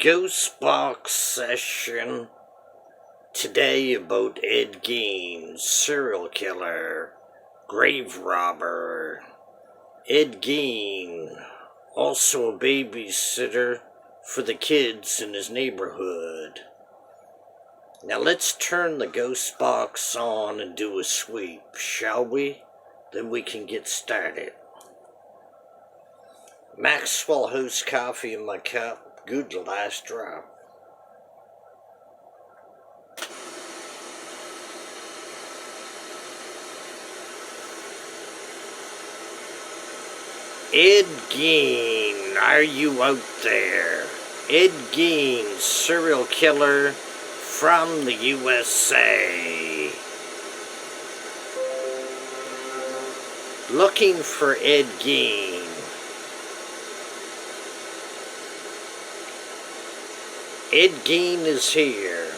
Ghost box session today about Ed Gein, serial killer, grave robber. Ed Gein, also a babysitter for the kids in his neighborhood. Now let's turn the ghost box on and do a sweep, shall we? Then we can get started. Maxwell House coffee in my cup, good last drop. Ed Gein, are you out there? Ed Gein, serial killer from the USA. Looking for Ed Gein. Ed Gein is here.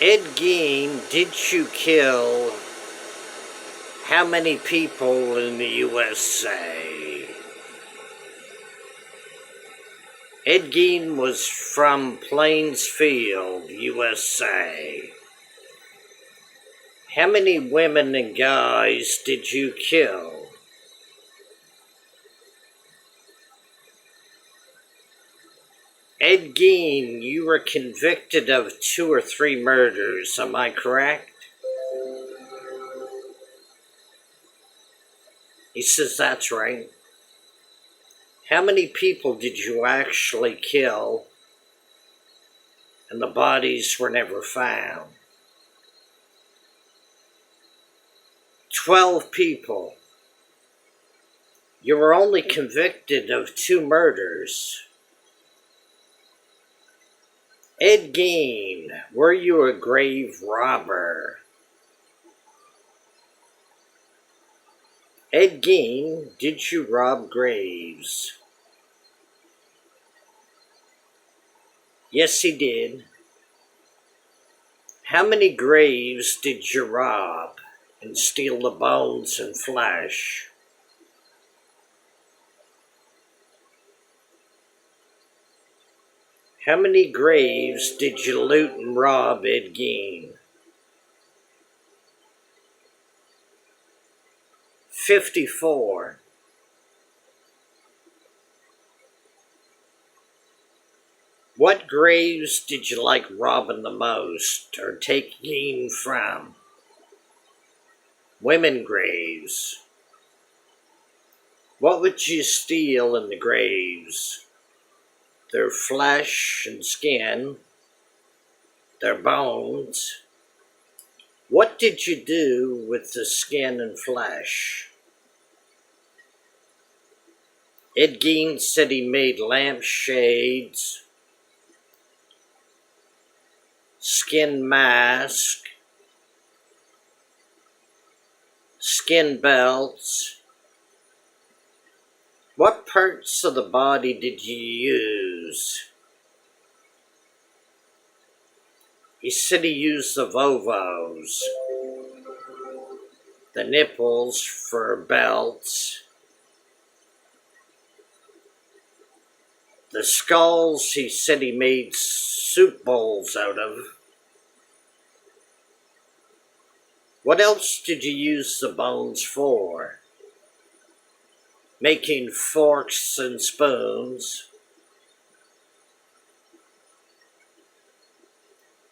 Ed Gein, did you kill how many people in the USA? Ed Gein was from Plainsfield, USA. How many women and guys did you kill? Ed Gein, you were convicted of 2 or 3 murders, am I correct? He says that's right. How many people did you actually kill and the bodies were never found? 12 people. You were only convicted of 2 murders. Ed Gein, were you a grave robber? Ed Gein, did you rob graves? Yes, he did. How many graves did you rob and steal the bones and flesh? How many graves did you loot and rob, Ed Gein? 54. What graves did you like robbing the most or taking from? Women graves. What would you steal in the graves? Their flesh and skin, their bones. What did you do with the skin and flesh? Ed Gein said he made lampshades, skin mask, skin belts. What parts of the body did you use? He said he used the vovos, the nipples for belts, the skulls he said he made soup bowls out of. What else did you use the bones for? Making forks and spoons.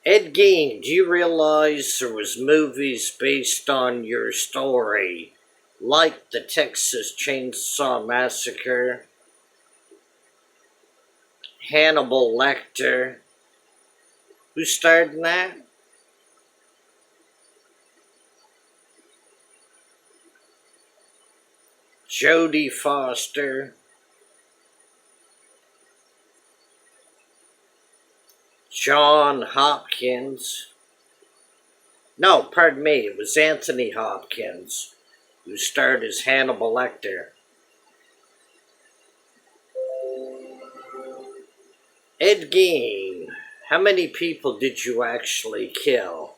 Ed Gein, do you realize there was movies based on your story, like the Texas Chainsaw Massacre, Hannibal Lecter? Who starred in that? Jodie Foster, John Hopkins. No, pardon me, it was Anthony Hopkins who starred as Hannibal Lecter. Ed Gein, how many people did you actually kill?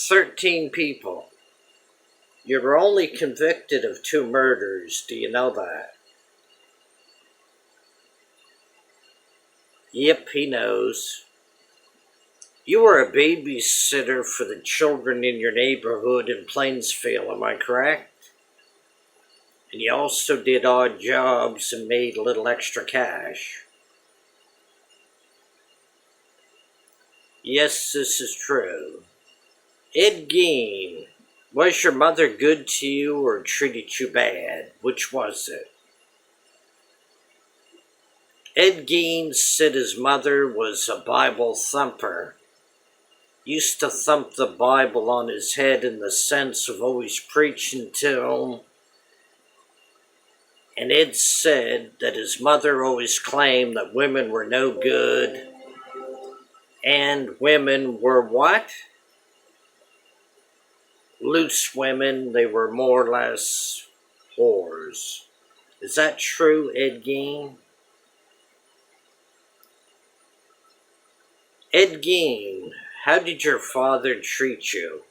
13 people. You were only convicted of 2 murders. Do you know that? Yep, he knows. You were a babysitter for the children in your neighborhood in Plainsville, am I correct? And you also did odd jobs and made a little extra cash. Yes, this is true. Ed Gein, was your mother good to you or treated you bad? Which was it? Ed Gein said his mother was a Bible thumper. Used to thump the Bible on his head in the sense of always preaching to him. And Ed said that his mother always claimed that women were no good. And women were what? Loose women. They were more or less whores. Is that true, Ed Gein? Ed Gein, how did your father treat you?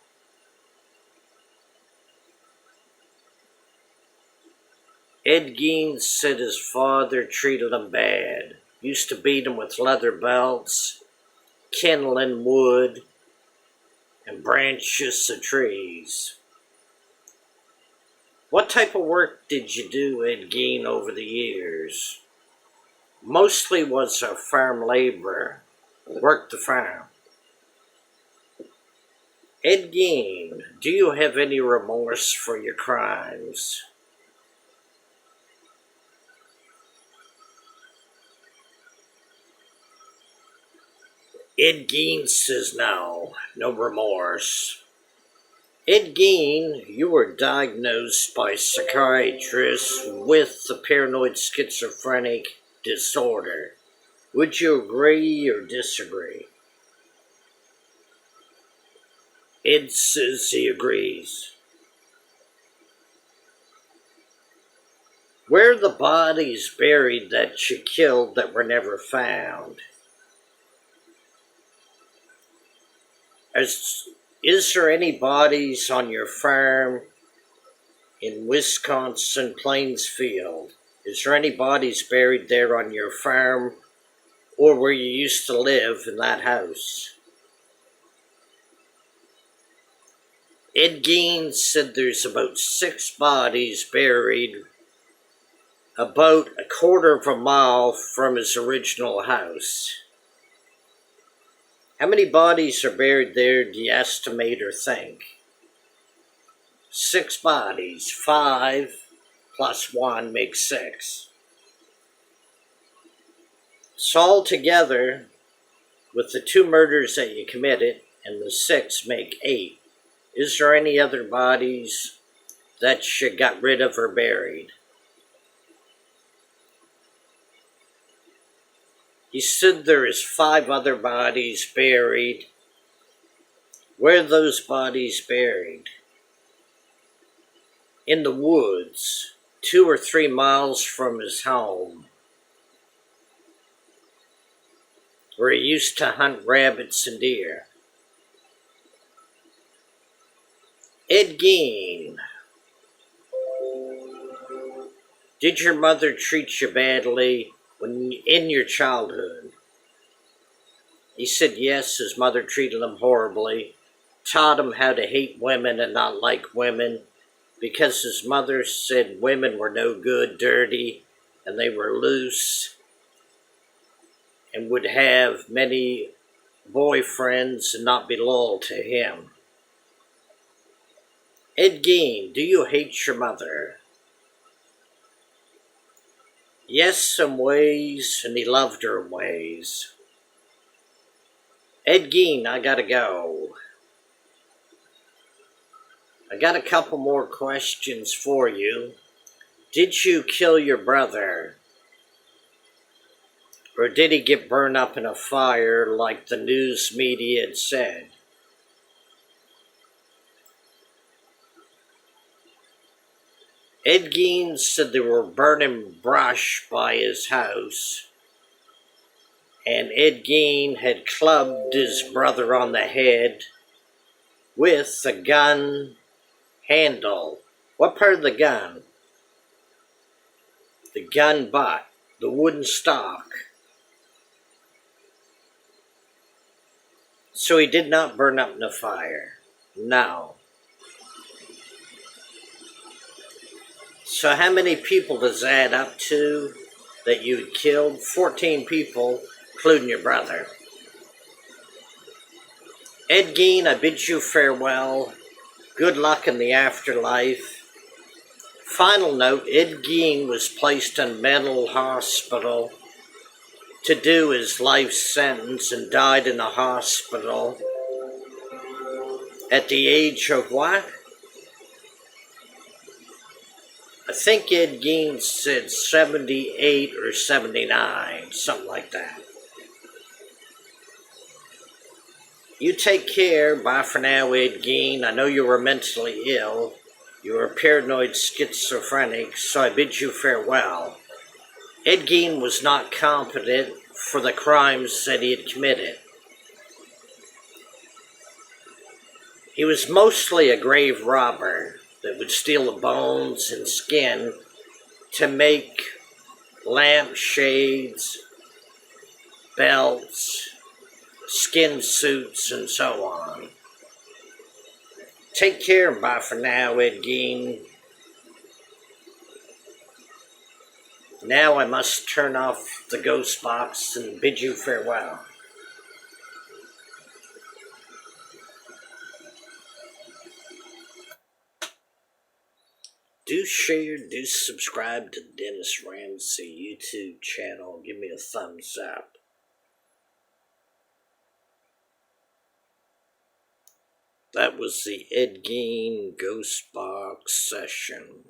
Ed Gein said his father treated him bad. Used to beat him with leather belts, kindling wood, and branches of trees. What type of work did you do, Ed Gein, over the years? Mostly was a farm laborer. Worked the farm. Ed Gein, do you have any remorse for your crimes? Ed Gein says no remorse. Ed Gein, you were diagnosed by psychiatrists with the paranoid schizophrenic disorder. Would you agree or disagree? Ed says he agrees. Where are the bodies buried that you killed that were never found? Is there any bodies on your farm in Wisconsin, Plainsfield? Is there any bodies buried there on your farm or where you used to live in that house? Ed Gein said there's about 6 bodies buried about a quarter of a mile from his original house. How many bodies are buried there, do you estimate or think? 6 bodies. 5 plus 1 makes 6. So altogether, with the 2 murders that you committed and the 6 make 8. Is there any other bodies that you got rid of or buried? He said there is 5 other bodies buried. Where are those bodies buried? In the woods, 2 or 3 miles from his home, where he used to hunt rabbits and deer. Ed Gein, did your mother treat you badly in your childhood? He said yes, his mother treated him horribly, taught him how to hate women and not like women, because his mother said women were no good, dirty, and they were loose, and would have many boyfriends and not be loyal to him. Ed Gein, do you hate your mother? Yes, some ways, and he loved her in ways. Ed Gein, I gotta go. I got a couple more questions for you. Did you kill your brother? Or did he get burned up in a fire like the news media had said? Ed Gein said they were burning brush by his house, and Ed Gein had clubbed his brother on the head with a gun Handle. What part of the gun? The gun butt. The wooden stock. So he did not burn up in the fire. No. So how many people does that add up to that you had killed? 14 people, including your brother. Ed Gein, I bid you farewell. Good luck in the afterlife. Final note, Ed Gein was placed in mental hospital to do his life sentence and died in a hospital at the age of what? I think Ed Gein said 78 or 79, something like that. You take care. Bye for now, Ed Gein. I know you were mentally ill. You were paranoid schizophrenic, so I bid you farewell. Ed Gein was not competent for the crimes that he had committed. He was mostly a grave robber that would steal the bones and skin to make lampshades, belts, skin suits, and so on. Take care. Bye for now, Ed Gein. Now I must turn off the ghost box and bid you farewell. Do share, do subscribe to Dennis Ramsay YouTube channel. Give me a thumbs up. That was the Ed Gein Ghost Box session.